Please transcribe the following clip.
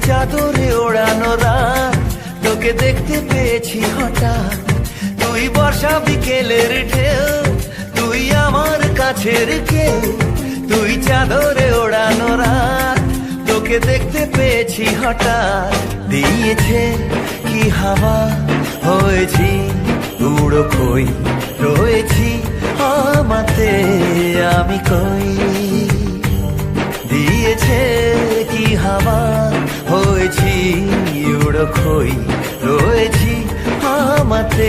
চাদরে ওড়ানো রাত, তোকে দেখতে পেয়েছি হঠাৎ। তুই বর্ষা বিকেলের ঢেউ, তুই আমার কাছের কেউ। তুই চাদরে ওড়ানো রাত, তোকে দেখতে পেয়েছি হঠাৎ। দিয়েছে কি হাওয়া, হয়েছি উড়ো কই, রয়েছি আমাতে আমি কই। দিয়েছে কি হাওয়া, হয়েছি উড়ো কই, রয়েছি